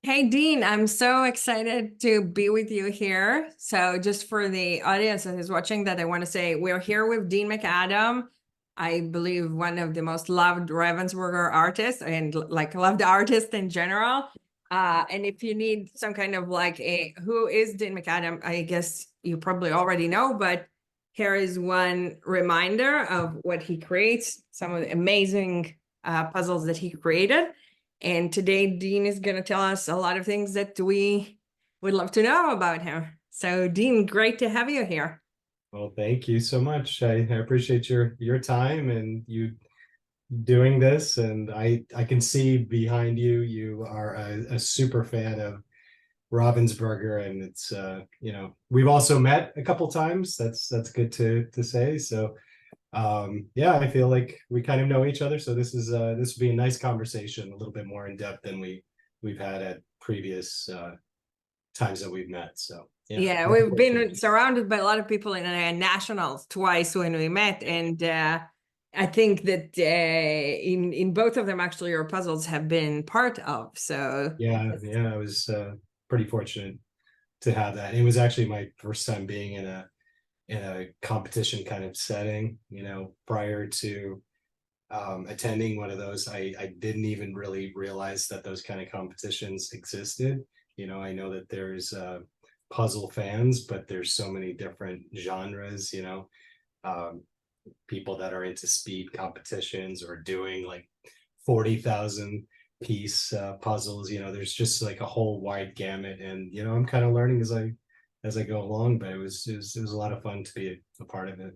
Hey Dean, I'm so excited to be with you here. So, just for the audience that is watching, that I want to say we're here with Dean MacAdam. I believe one of the most loved Ravensburger artists and like loved artists in general. And if you need some kind of like a who is Dean MacAdam, I guess you probably already know, but here is one reminder of what he creates, some of the amazing puzzles that he created. And today, Dean is going to tell us a lot of things that we would love to know about him. So, Dean, great to have you here. Well, thank you so much. I appreciate your time and you doing this. And I can see behind you, you are a super fan of Ravensburger, and it's we've also met a couple times. That's good to say. So yeah, I feel like we kind of know each other. So this would be a nice conversation, a little bit more in depth than we've had at previous times that we've met. So yeah, Yeah, looking we've forward to been it. surrounded by a lot of people in nationals twice when we met, and I think that in both of them, actually, your puzzles have been part of. So, Yeah, I was pretty fortunate to have that. It was actually my first time being in a competition kind of setting. Prior to attending one of those, I didn't even really realize that those kind of competitions existed. I know that there's puzzle fans, but there's so many different genres. Um, People that are into speed competitions or doing like 40,000 piece puzzles. There's just like a whole wide gamut, and I'm kind of learning as I go along. But it was a lot of fun to be a part of it.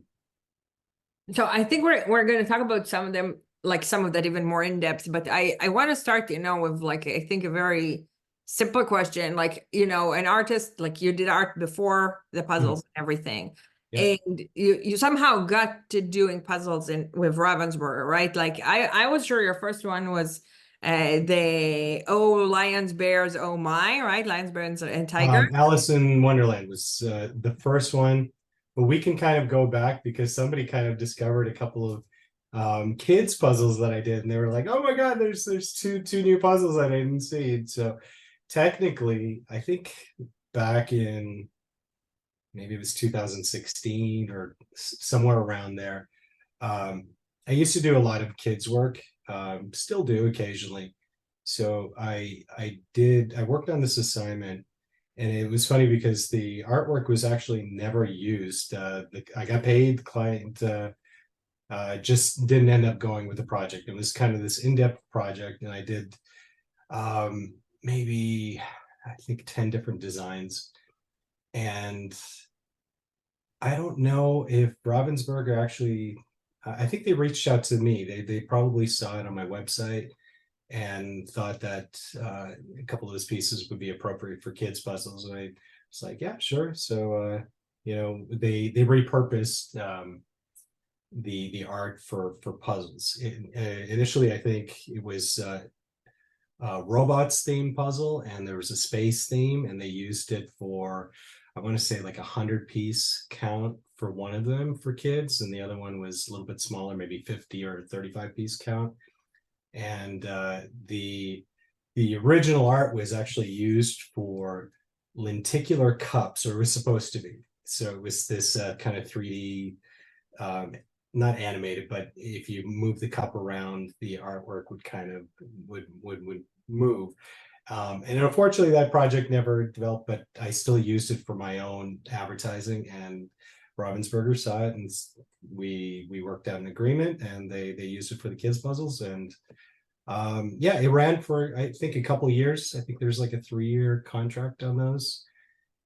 so I think we're going to talk about some of them, like some of that even more in depth. But I want to start, with like I think a very simple question, like an artist, like you did art before the puzzles Mhm. and everything, Yeah. and you somehow got to doing puzzles in with Ravensburger, right? Like I was sure your first one was the oh lions bears oh my, right? Lions bears and tiger. Alice in Wonderland was the first one, but we can kind of go back because somebody kind of discovered a couple of kids puzzles that I did, and they were like, "Oh my God, there's two new puzzles I didn't see." So technically, I think back in maybe it was 2016 or somewhere around there. Um, I used to do a lot of kids work, still do occasionally. So I worked on this assignment, and it was funny because the artwork was actually never used. I got paid, the client just didn't end up going with the project. It was kind of this in-depth project, and I did maybe I think 10 different designs. And I don't know if Ravensburger actually, I think they reached out to me. They probably saw it on my website and thought that a couple of those pieces would be appropriate for kids puzzles. And I was like, yeah, sure. So they repurposed the art for puzzles. Initially, I think it was robots theme puzzle, and there was a space theme, and they used it for, I want to say, like 100 piece count for one of them for kids, and the other one was a little bit smaller, maybe 50 or 35 piece count. And the original art was actually used for lenticular cups, or it was supposed to be. So it was this kind of 3D, um, not animated, but if you move the cup around, the artwork would kind of would move. And unfortunately, that project never developed, but I still used it for my own advertising. And Ravensburger saw it, and we worked out an agreement, and they used it for the kids puzzles. And yeah, it ran for I think a couple of years. I think there's like a 3-year contract on those.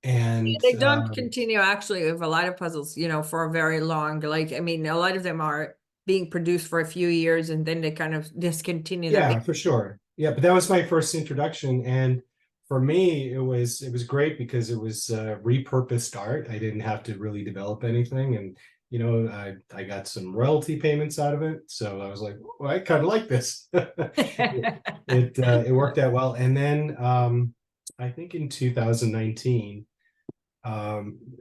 And They don't continue actually with a lot of puzzles, for a very long. Like, I mean, a lot of them are being produced for a few years and then they kind of discontinue them. yeah, for sure. Yeah, but that was my first introduction, and for me, it was great because it was repurposed art. I didn't have to really develop anything, and I got some royalty payments out of it, so I was like, well, I kind of like this. It worked out well, and then I think in 2019,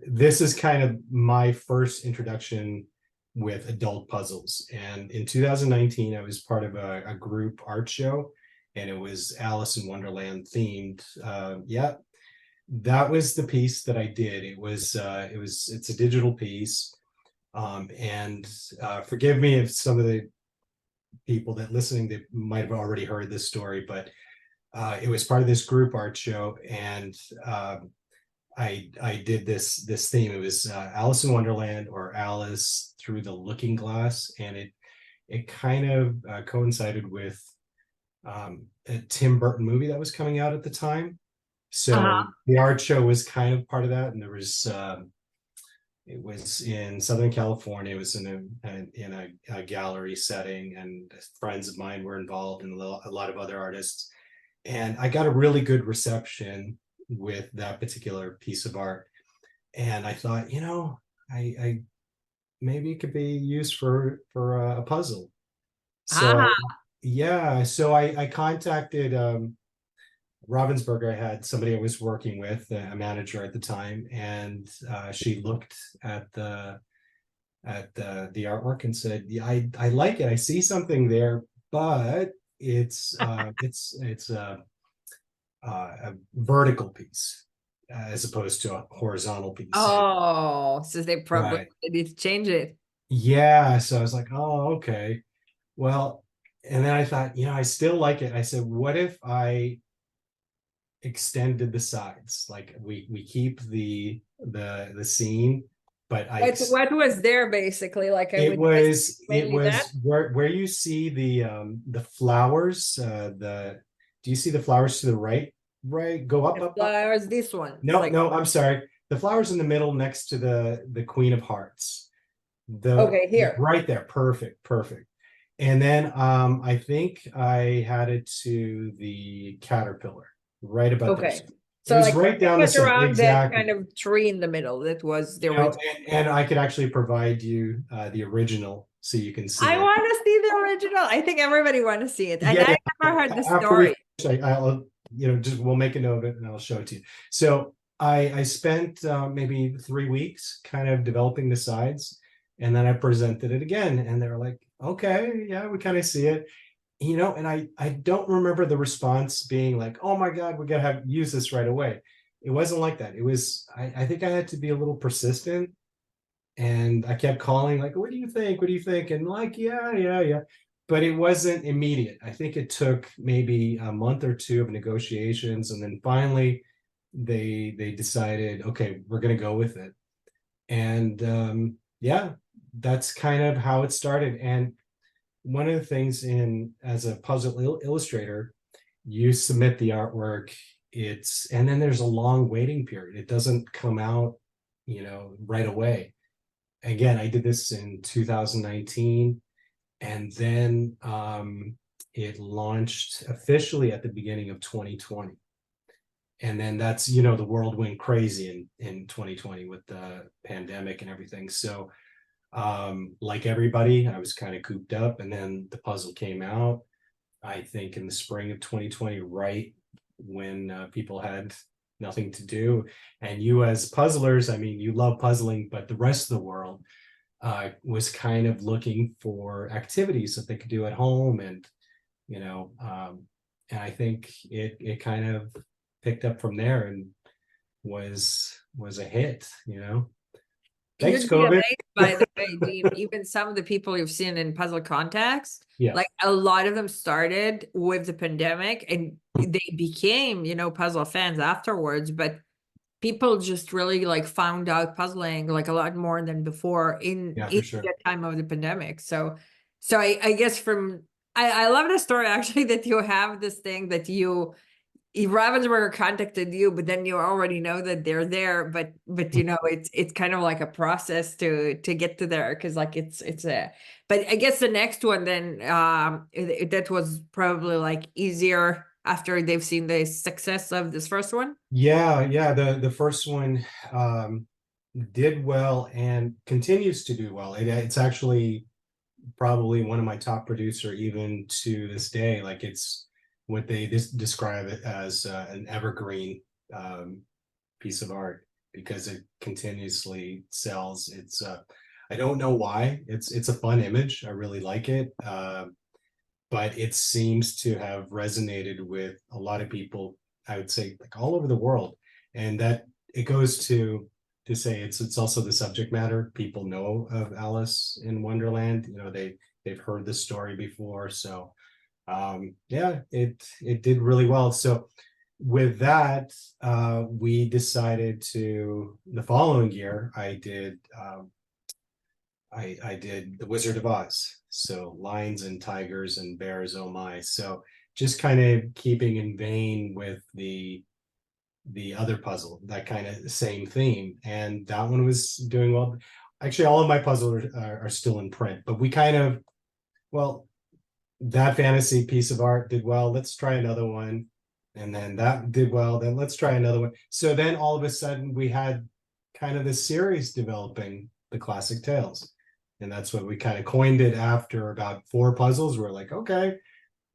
this is kind of my first introduction with adult puzzles. And in 2019, I was part of a group art show, and it was Alice in Wonderland themed. Yeah, that was the piece that I did. It's a digital piece. And forgive me if some of the people that listening that might have already heard this story, but it was part of this group art show, and I did this theme. It was Alice in Wonderland, or Alice Through the Looking Glass, and it kind of coincided with a Tim Burton movie that was coming out at the time. So the art show was kind of part of that, and there was it was in Southern California. It was in a gallery setting, and friends of mine were involved, and a lot of other artists. And I got a really good reception with that particular piece of art. And I thought, I maybe it could be used for a puzzle. Ah, So yeah, so I contacted Ravensburger. I had somebody I was working with, a manager at the time, and she looked at the artwork and said, "Yeah, I like it. I see something there, but it's a vertical piece as opposed to a horizontal piece." oh, so they probably Right. need to change it. Yeah. So I was like, oh, okay. Well, and then I thought, I still like it. I said, what if I extended the sides? Like we keep the scene, but What was there basically? Like I it would guess was it mainly that. was where you see the flowers, do you see the flowers to the right? Right, go up, The up, up. flowers, this one. No, Like, no, I'm sorry. The flowers in the middle next to the Queen of Hearts. The okay, here. right there, perfect, perfect. And then I think I had it to the caterpillar, right about there. Okay. So it So was like right down the get center, around that exactly. kind of tree in the middle. That was the You know, original. and I could actually provide you the original so you can see I it. want to see the original. I think everybody want to see it. And Yeah, I yeah. never heard the After we story. finish, I'll just we'll make a note of it and I'll show it to you. So I spent maybe 3 weeks kind of developing the sides, and then I presented it again, and they were like, okay, yeah, we kind of see it. And I don't remember the response being like, oh my God, we gotta use this right away. It wasn't like that. It was, I think I had to be a little persistent, and I kept calling, like, what do you think? What do you think? And like, yeah, yeah, yeah. But it wasn't immediate. I think it took maybe a month or two of negotiations, and then finally they decided, okay, we're gonna go with it. And yeah, that's kind of how it started. And one of the things, as a puzzle illustrator, you submit the artwork, and then there's a long waiting period. It doesn't come out, right away. Again, I did this in 2019, and then it launched officially at the beginning of 2020. And then that's, the world went crazy in 2020 with the pandemic and everything. So like everybody, I was kind of cooped up, and then the puzzle came out, I think in the spring of 2020, right when people had nothing to do. And you, as puzzlers, I mean, you love puzzling, but the rest of the world was kind of looking for activities that they could do at home. And and I think it kind of picked up from there and was a hit. Thanks, You'd be COVID. amazed, by the way, Dean. Even some of the people you've seen in puzzle context, Yeah. like a lot of them started with the pandemic and they became, puzzle fans afterwards. But people just really like found out puzzling like a lot more than before Yeah, in for sure. the time of the pandemic. So I guess I love the story actually that you have this thing that Ravensburger contacted you, but then you already know that they're there. But it's kind of like a process to get to there, because like it's a. But I guess the next one then that was probably like easier after they've seen the success of this first one. Yeah, yeah. The first one did well and continues to do well. It's actually probably one of my top producer even to this day. Like, it's what they describe it as an evergreen piece of art, because it continuously sells. I don't know why. It's a fun image. I really like it. but it seems to have resonated with a lot of people, I would say, like all over the world. And that it goes to say it's also the subject matter. People know of Alice in Wonderland. You know, they've heard the story before. So yeah, it did really well. So with that, we decided to the following year, I did The Wizard of Oz. So lions and tigers and bears, oh my. So just kind of keeping in vein with the other puzzle, that kind of same theme. And that one was doing well. Actually, all of my puzzles are still in print, but we kind of, well, that fantasy piece of art did well. Let's try another one. And then that did well. Then let's try another one. So then all of a sudden we had kind of this series developing, the classic tales. And that's what we kind of coined it after about 4 puzzles. We're like, okay.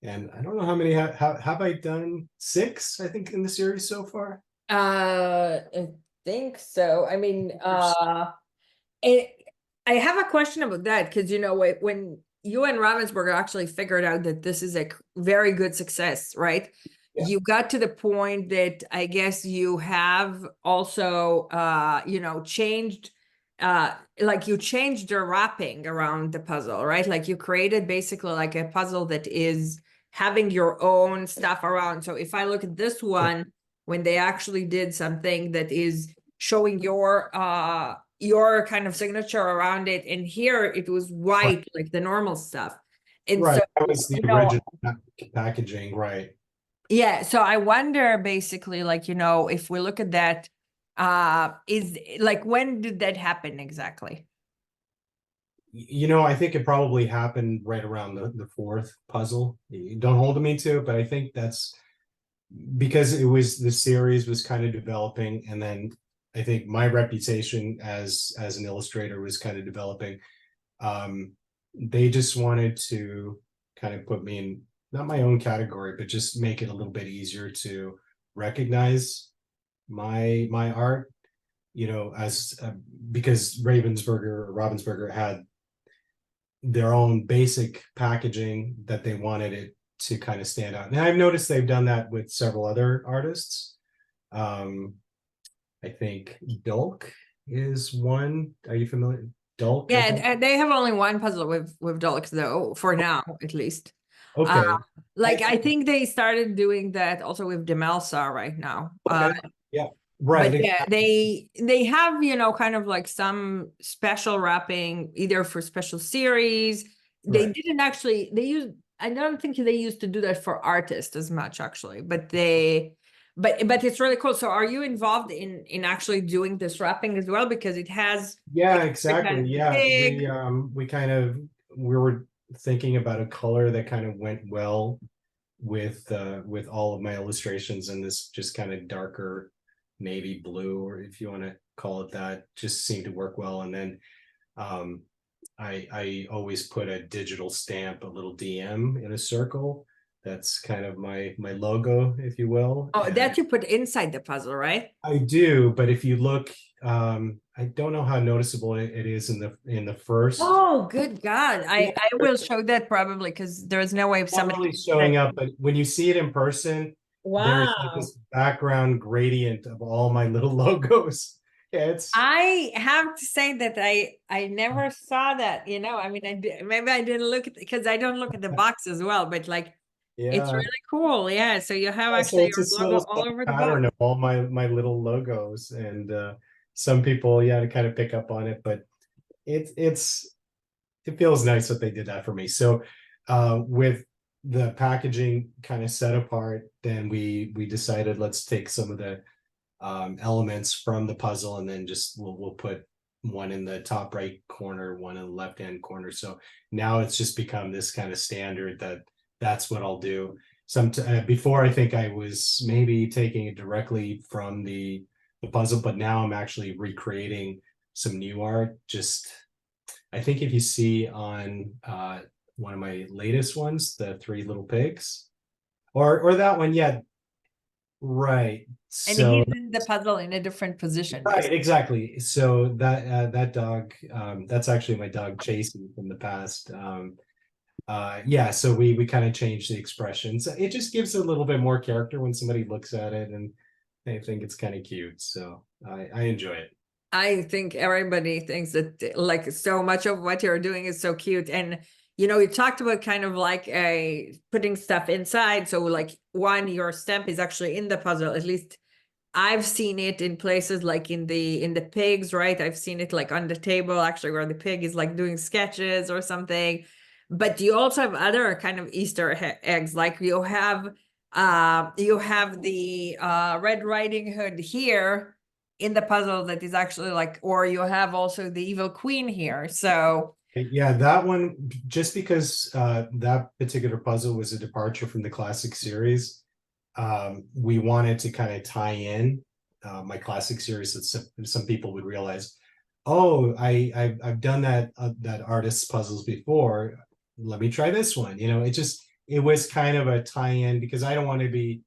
And I don't know how many have I done 6, I think, in the series so far. I think so. I mean, it, I have a question about that because you know when you and Ravensburger actually figured out that this is a very good success, right? Yeah. You got to the point that I guess you have also you know changed like you changed the wrapping around the puzzle, right? Like you created basically like a puzzle that is having your own stuff around. So if I look at this one, when they actually did something that is showing your kind of signature around it, and here it was white like the normal stuff. And Right, so that was the you know original packaging, right? yeah, so I wonder basically like you know if we look at that is like when did that happen exactly? You know, I think it probably happened right around the 4th puzzle. Don't hold me to it, but I think that's because it was the series was kind of developing, and then I think my reputation as an illustrator was kind of developing. They just wanted to kind of put me in not my own category, but just make it a little bit easier to recognize my art. You know, as because Ravensburger had their own basic packaging that they wanted it to kind of stand out. And I've noticed they've done that with several other artists. I think Dulk is one. Are you familiar? Dulk, I Yeah, think. they have only one puzzle with Deluxe though, for now at least. Uh, Okay. like I think they started doing that also with Demelsa right now. Okay. Yeah. But Right. yeah, Exactly. they have, you know, kind of like some special wrapping either for special series. They Right. didn't actually they used I don't think they used to do that for artists as much actually, but they but it's really cool. So are you involved in actually doing this wrapping as well? Because it has Yeah, like exactly. kind of Yeah. big. We kind of we were thinking about a color that kind of went well with all of my illustrations, and this just kind of darker navy blue, or if you want to call it that, just seemed to work well. And then um I always put a digital stamp, a little DM in a circle. That's kind of my logo, if you will. Oh, And that you put inside the puzzle, right? I do, but if you look, I don't know how noticeable it is in the first. Oh, good God. Yeah, I will show that probably because there's no way if not somebody really can see showing that. up, but when you see it in person, there's like Wow. this background gradient of all my little logos. Yeah, it's I have to say that I never saw that, you know. I mean, maybe I didn't look at because I don't look at the box as well, but like it's yeah. really cool. Yeah. So you have So actually it's your this logo little all over the box. pattern of all my little logos, and some people, yeah, to kind of pick up on it, but it's it feels nice that they did that for me. So with the packaging kind of set apart, then we decided let's take some of the elements from the puzzle, and then just we'll put one in the top right corner, one in the left hand corner. So now it's just become this kind of standard that that's what I'll do. Some before, I think I was maybe taking it directly from the puzzle, but now I'm actually recreating some new art. Just I think if you see on one of my latest ones, the Three Little Pigs, or that one, yeah, right. And So he's in the puzzle in a different position, right, basically. exactly. So that that dog, that's actually my dog Chasey from the past. Yeah, so we kind of changed the expressions. It just gives a little bit more character when somebody looks at it, and they think it's kind of cute. So I enjoy it. I think everybody thinks that like so much of what you're doing is so cute. And you talked about kind of like a putting stuff inside. So like one, your stamp is actually in the puzzle. At least I've seen it in places like in the pigs, right? I've seen it like on the table actually where the pig is like doing sketches or something. But you also have other kind of Easter eggs, like you have the Red Riding Hood here in the puzzle that is actually like, or you have also the Evil Queen here. So Yeah, that one, just because that particular puzzle was a departure from the classic series, we wanted to kind of tie in my classic series that some people would realize, oh, I've done that artist's puzzles before. Let me try this one. It was kind of a tie-in because I don't want to be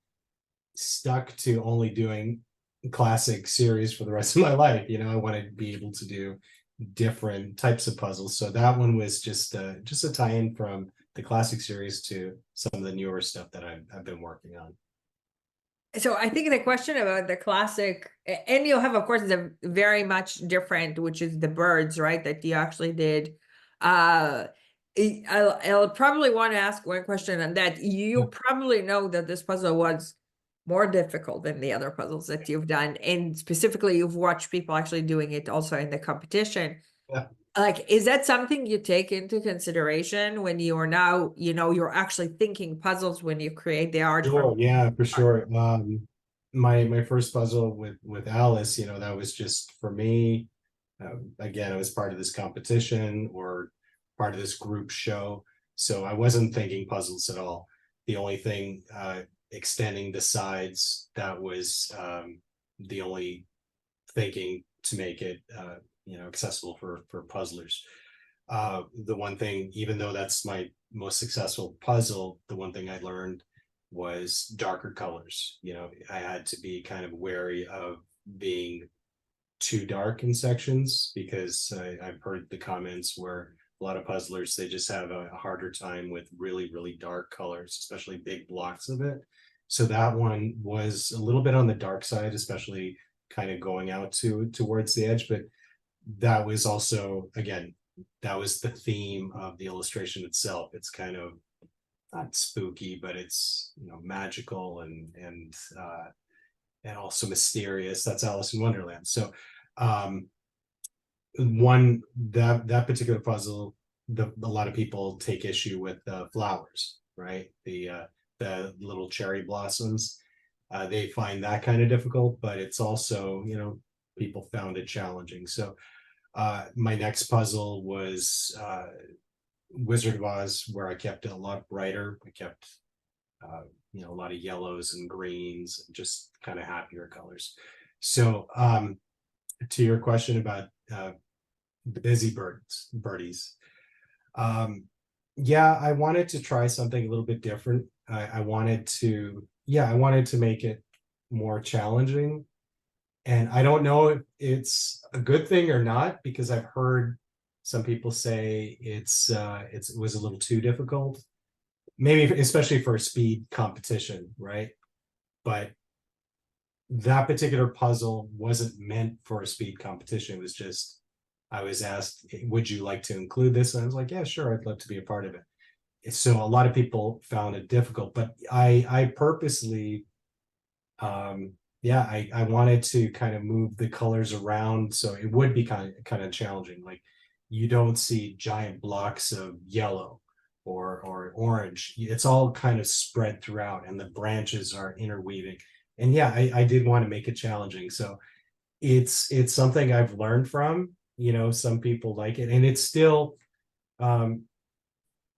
stuck to only doing classic series for the rest of my life. I want to be able to do different types of puzzles. So that one was just a tie-in from the classic series to some of the newer stuff that I've been working on. So I think the question about the classic, and you have, of course, the very much different, which is the birds, right? That you actually did. Uh, I'll probably want to ask one question on that. You probably know that this puzzle was more difficult than the other puzzles that you've done, and specifically, you've watched people actually doing it also in the competition. Yeah. Like, is that something you take into consideration when you are now, you're actually thinking puzzles when you create the art from? Sure, yeah, for sure. My first puzzle with Alice, that was just for me. Again, I was part of this competition or part of this group show, so I wasn't thinking puzzles at all. The only thing extending the sides, that was the only thinking to make it accessible for puzzlers. The one thing, even though that's my most successful puzzle, the one thing I learned was darker colors. I had to be kind of wary of being too dark in sections, because I've heard the comments where a lot of puzzlers, they just have a harder time with really, really dark colors, especially big blocks of it. So that one was a little bit on the dark side, especially kind of going out towards the edge. But that was also, again, that was the theme of the illustration itself. It's kind of not spooky, but it's magical and also mysterious. That's Alice in Wonderland. So one that particular puzzle, a lot of people take issue with the flowers, right? The little cherry blossoms. They find that kind of difficult, but it's also, people found it challenging. So my next puzzle was Wizard of Oz, where I kept it a lot brighter. I kept a lot of yellows and greens, just kind of happier colors. So to your question about busy birdies, yeah, I wanted to try something a little bit different. I wanted to make it more challenging. And I don't know if it's a good thing or not, because I've heard some people say it was a little too difficult, maybe especially for a speed competition, right? But that particular puzzle wasn't meant for a speed competition. It was just, I was asked, would you like to include this? And I was like, yeah, sure, I'd love to be a part of it. So a lot of people found it difficult, but I purposely I wanted to kind of move the colors around, so it would be kind of challenging. Like, you don't see giant blocks of yellow or orange. It's all kind of spread throughout, and the branches are interweaving. And yeah, I did want to make it challenging. So it's something I've learned from. Some people like it, and it's still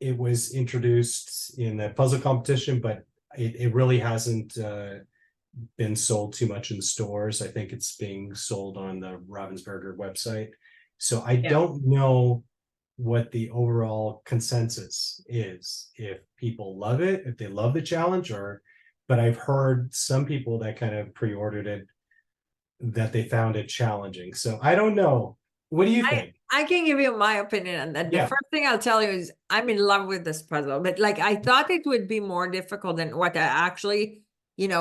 it was introduced in the puzzle competition, but it really hasn't been sold too much in stores. I think it's being sold on the Ravensburger website. So I don't know what the overall consensus is, if people love it, if they love the challenge, but I've heard some people that kind of pre-ordered it, that they found it challenging. So I don't know. What do you think? I can give you my opinion on that. The Yeah. first thing I'll tell you is I'm in love with this puzzle, but like I thought it would be more difficult than what I actually,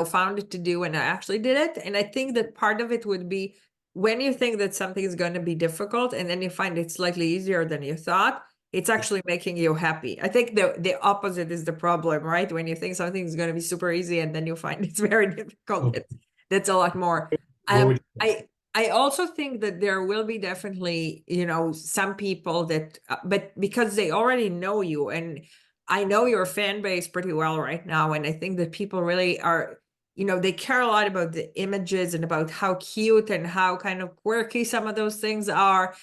found it to do when I actually did it. And I think that part of it would be when you think that something is going to be difficult and then you find it slightly easier than you thought, it's actually making you happy. I think the opposite is the problem, right? When you think something is going to be super easy and then you find it's very difficult, Okay. that's a lot more. What would you say? I also think that there will be definitely, some people that, but because they already know you, and I know your fan base pretty well right now, and I think that people really are, they care a lot about the images and about how cute and how kind of quirky some of those things are.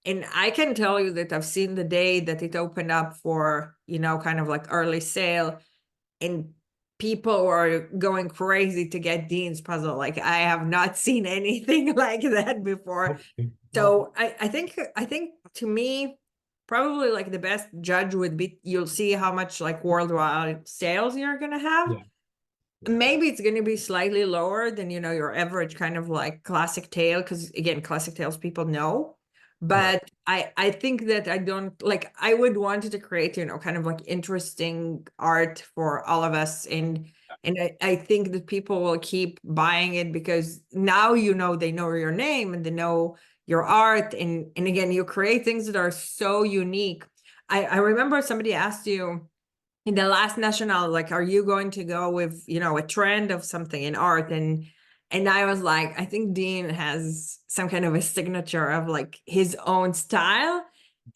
And I can tell you that I've seen the day that it opened up for, kind of like early sale, and people were going crazy to get Dean's puzzle. Like I have not seen anything like that before. Okay. Well, So I think to me, probably like the best judge would be you'll see how much like worldwide sales you're gonna have. yeah. Yeah. Maybe it's going to be slightly lower than, your average kind of like classic tale, because again, classic tales people know. Right. But I think that I don't like, I would want to create, kind of like interesting art for all of us. And I think that people will keep buying it because now, they know your name and they know your art. And again, you create things that are so unique. I remember somebody asked you in the last national, like, are you going to go with, a trend of something in art? And I was like, I think Dean has some kind of a signature of like his own style.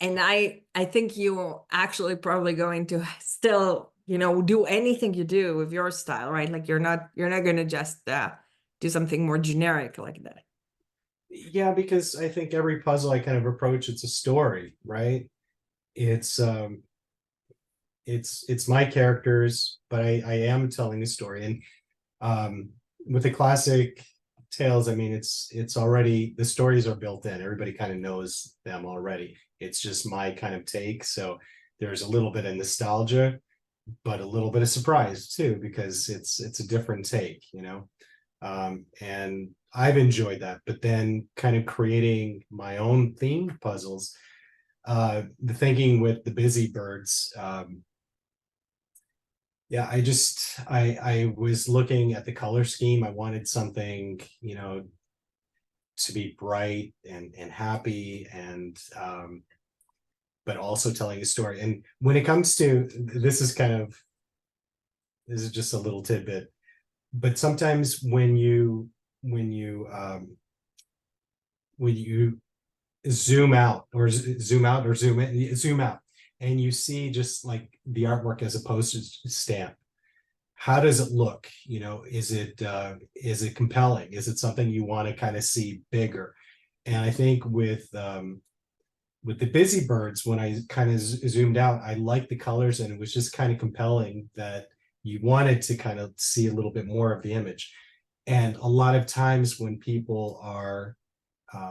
And I think you actually probably going to still, do anything you do with your style, right? Like you're not gonna just do something more generic like that. Yeah, because I think every puzzle I kind of approach, it's a story, right? It's it's my characters, but I am telling a story. And with the classic tales, I mean, it's already, the stories are built in. Everybody kind of knows them already. It's just my kind of take. So there's a little bit of nostalgia, but a little bit of surprise too, because it's a different take, and I've enjoyed that. But then kind of creating my own themed puzzles, the thinking with the busy birds, yeah, I was looking at the color scheme. I wanted something, to be bright and happy, and but also telling a story. And when it comes to, this is just a little tidbit, but sometimes when you zoom out or zoom out, and you see just like the artwork as a postage stamp, how does it look? Is it compelling? Is it something you want to kind of see bigger? And I think with the busy birds, when I kind of zoomed out, I liked the colors, and it was just kind of compelling that you wanted to kind of see a little bit more of the image. And a lot of times when people are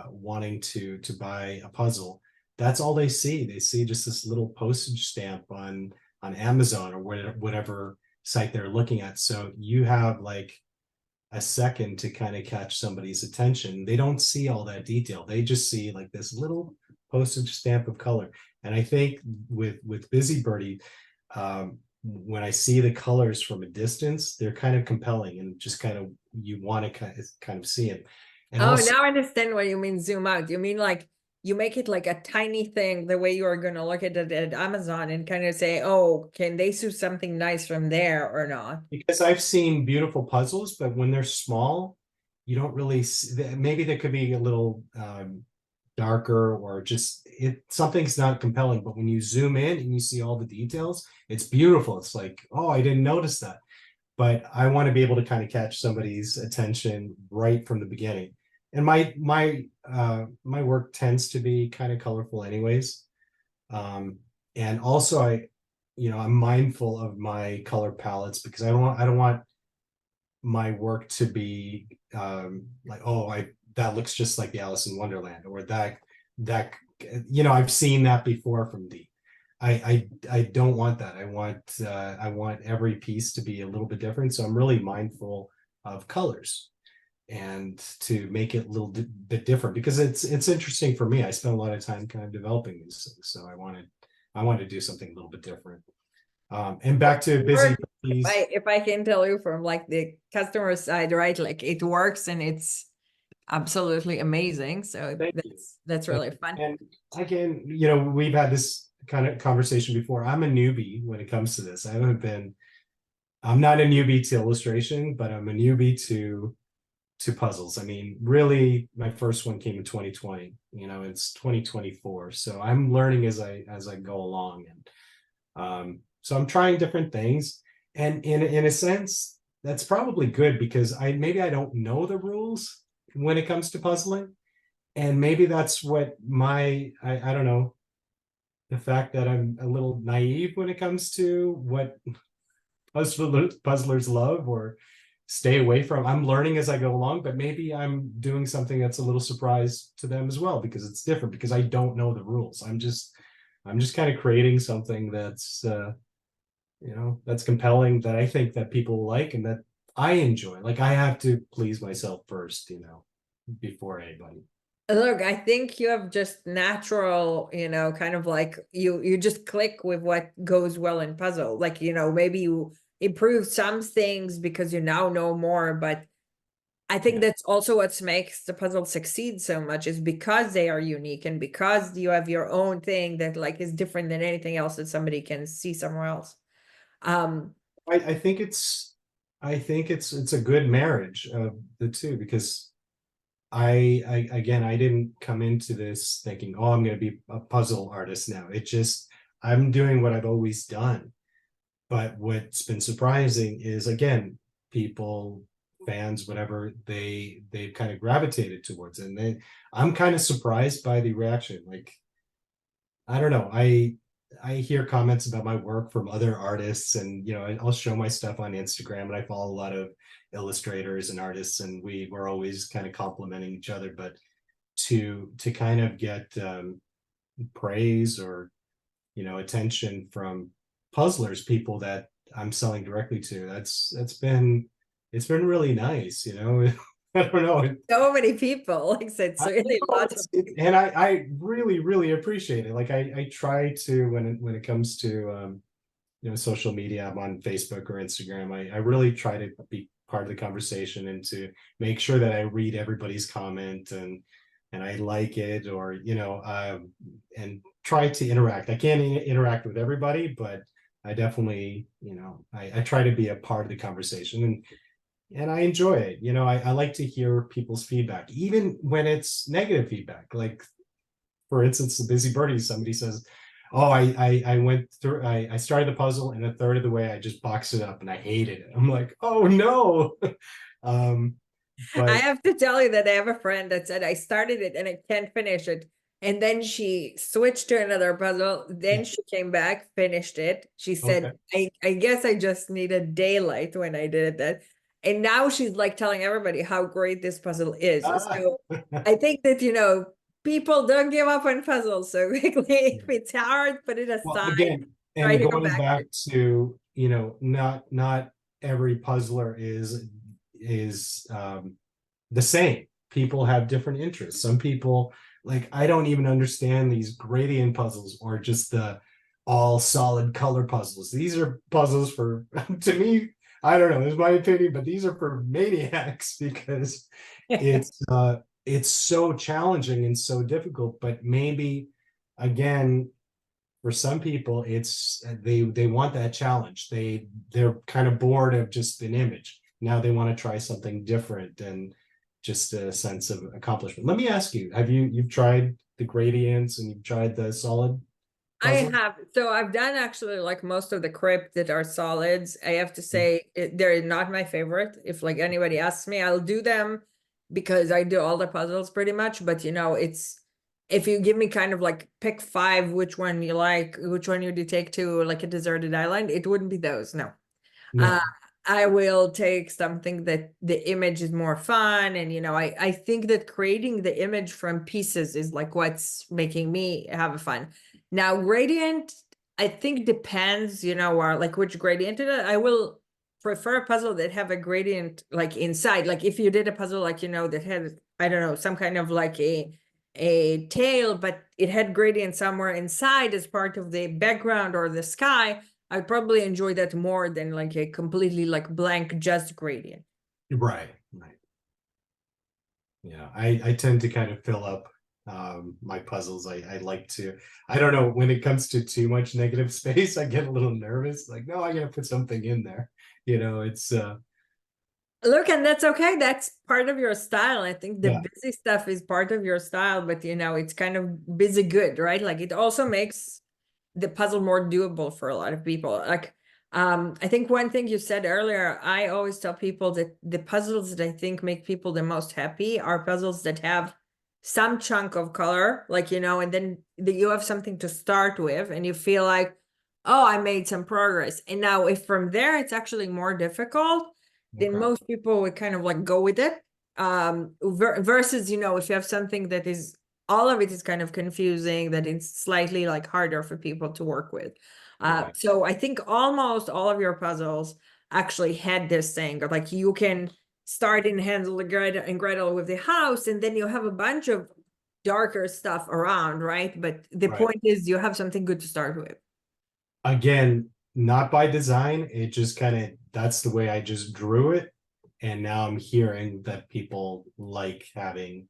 wanting to buy a puzzle, that's all they see. They see just this little postage stamp on Amazon or whatever site they're looking at. So you have like a second to kind of catch somebody's attention. They don't see all that detail. They just see like this little postage stamp of color. And I think with Busy Birdie, when I see the colors from a distance, they're kind of compelling, and just kind of, you want to kind of see it. And Oh, also, now I understand what you mean zoom out. You mean like you make it like a tiny thing the way you are going to look at it at Amazon and kind of say, oh, can they do something nice from there or not? because I've seen beautiful puzzles, but when they're small, you don't really see, maybe they could be a little darker, or just something's not compelling. But when you zoom in and you see all the details, it's beautiful. It's like, oh, I didn't notice that. But I want to be able to kind of catch somebody's attention right from the beginning. And my work tends to be kind of colorful anyways. And also I'm mindful of my color palettes, because I don't want my work to be like, oh, that looks just like the Alice in Wonderland, or that I've seen that before from Dee. I don't want that. I want every piece to be a little bit different. So I'm really mindful of colors. and to make it a little bit different, because it's interesting for me. I spent a lot of time kind of developing these things, so I wanted to do something a little bit different. And back to busy bees. If I can tell you from like the customer side, right? Like it works and it's absolutely amazing. So Thank you. that's really fun. And again, we've had this kind of conversation before. I'm a newbie when it comes to this. I'm not a newbie to illustration, but I'm a newbie to puzzles. I mean, really, my first one came in 2020. It's 2024, so I'm learning as I go along, and so I'm trying different things, and in a sense, that's probably good, because maybe I don't know the rules when it comes to puzzling, and maybe that's what I don't know, the fact that I'm a little naive when it comes to what puzzlers love or stay away from. I'm learning as I go along, but maybe I'm doing something that's a little surprise to them as well, because it's different, because I don't know the rules. I'm just kind of creating something that's that's compelling, that I think that people like and that I enjoy. Like, I have to please myself first, before anybody. Look, I think you have just natural, kind of like you just click with what goes well in puzzle. Like, maybe you improve some things because you now know more, but I think that's also what makes the puzzle succeed so much, is because they are unique and because you have your own thing that like is different than anything else that somebody can see somewhere else. I think it's a good marriage of the two, because I didn't come into this thinking, oh, I'm going to be a puzzle artist now. I'm doing what I've always done. But what's been surprising is, again, people, fans, whatever, they've kind of gravitated towards it. And I'm kind of surprised by the reaction. Like, I don't know. I hear comments about my work from other artists, and I'll show my stuff on Instagram, and I follow a lot of illustrators and artists, and we're always kind of complimenting each other. But to kind of get praise or attention from puzzlers, people that I'm selling directly to, it's been really nice. I don't know. So many people, like I said, so really lots of And I really, really appreciate it. Like, I try to, when it comes to social media, I'm on Facebook or Instagram, I really try to be part of the conversation and to make sure that I read everybody's comment, and I like it, or and try to interact. I can't interact with everybody, but I definitely, I try to be a part of the conversation, and I enjoy it. I like to hear people's feedback, even when it's negative feedback. Like, for instance, the Busy Birdie, somebody says, oh, I went through, I started the puzzle, and a third of the way I just boxed it up and I hated it. I'm like, oh no. I But have to tell you that I have a friend that said I started it and I can't finish it. And then she switched to another puzzle. Then she came back, finished it. She okay. said, I guess I just needed daylight when I did that. And now she's like telling everybody how great this puzzle is. Ah. So I think that, people don't give up on puzzles so quickly. If it's hard, put it Well, aside, again, try and to come going back to back it. to, not every puzzler is the same. People have different interests. Some people, like, I don't even understand these gradient puzzles, or just the all solid color puzzles. These are puzzles for, to me, I don't know, it's my opinion, but these are for maniacs, because it's so challenging and so difficult. But maybe, again, for some people, it's they want that challenge. They're kind of bored of just an image. Now they want to try something different, and just a sense of accomplishment. Let me ask you, you've tried the gradients and you've tried the solid I puzzle? have. So I've done actually like most of the crypt that are solids. I have to say they're not my favorite. If like anybody asks me, I'll do them because I do all the puzzles pretty much. But it's if you give me kind of like pick five, which one you like, which one would you take to like a deserted island, it wouldn't be those. No. Uh, No. I will take something that the image is more fun. And, I think that creating the image from pieces is like what's making me have a fun. Now, gradient, I think depends, or like which gradient it is. I will prefer a puzzle that have a gradient like inside. Like if you did a puzzle like that had, I don't know, some kind of like a tail, but it had gradient somewhere inside as part of the background or the sky, I'd probably enjoy that more than like a completely like blank just gradient. Right, right. Yeah, I tend to kind of fill up my puzzles. I like to, I don't know, when it comes to too much negative space, I get a little nervous. Like, no, I gotta put something in there. It's Look, and that's okay. That's part of your style. I think the yeah, busy stuff is part of your style, but it's kind of busy good, right? Like it also makes the puzzle more doable for a lot of people. Like, I think one thing you said earlier, I always tell people that the puzzles that I think make people the most happy are puzzles that have some chunk of color, like, and then you have something to start with and you feel like, oh, I made some progress. And now if from there it's actually more difficult, then okay, most people would kind of like go with it. Versus, if you have something that is all of it is kind of confusing, that it's slightly like harder for people to work with. right, So I think almost all of your puzzles actually had this thing of like you can start in Hansel and Gretel with the house, and then you have a bunch of darker stuff around, right? But the right. point is you have something good to start with. Again, not by design. It just kind of, that's the way I just drew it. And now I'm hearing that people like having,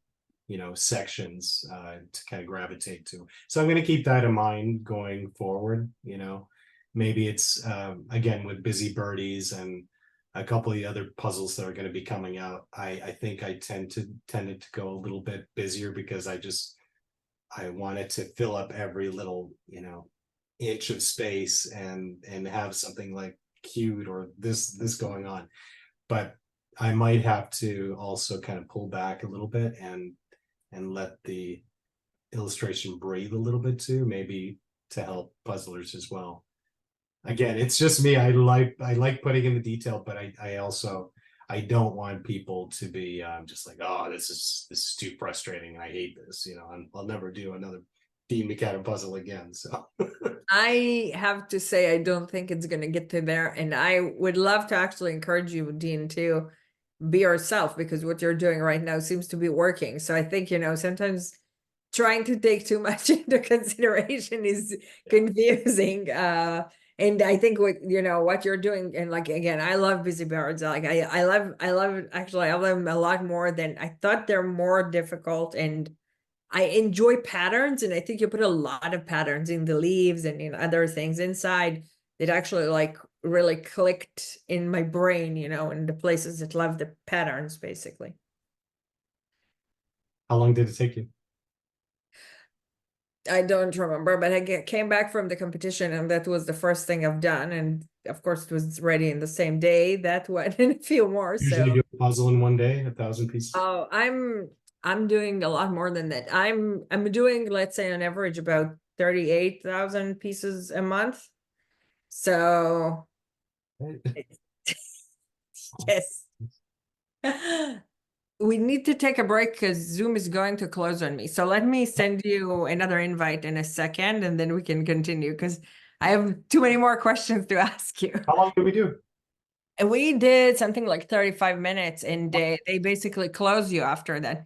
sections to kind of gravitate to. So I'm going to keep that in mind going forward. Maybe it's again with Busy Birdies and a couple of the other puzzles that are going to be coming out. I think I tended to go a little bit busier because I wanted to fill up every little, inch of space and have something like cute or this going on. But I might have to also kind of pull back a little bit and let the illustration breathe a little bit too, maybe to help puzzlers as well. Again, it's just me. I like putting in the detail, but I also I don't want people to be just like, oh, this is too frustrating and I hate this. I'll never do another Dean MacAdam puzzle again. So I have to say, I don't think it's going to get to there. And I would love to actually encourage you, Dean, to be yourself because what you're doing right now seems to be working. So I think, sometimes trying to take too much into consideration is confusing. And I think what you're doing, and like again, I love busy birds. Like I love actually I love them a lot more than I thought. They're more difficult, and I enjoy patterns, and I think you put a lot of patterns in the leaves and in other things inside that actually like really clicked in my brain, in the places that love the patterns, basically. how long did it take you? I don't remember, but I came back from the competition, and that was the first thing I've done. And of course, it was ready in the same day. That one and a few more. Usually So, do a puzzle in one day, 1,000 pieces. oh, I'm doing a lot more than that. I'm doing, let's say, on average about 38,000 pieces a month. So, Right. yes. We need to take a break because Zoom is going to close on me. So let me send you another invite in a second and then we can continue because I have too many more questions to ask you. How long did we do? And we did something like 35 minutes and they basically close you after that.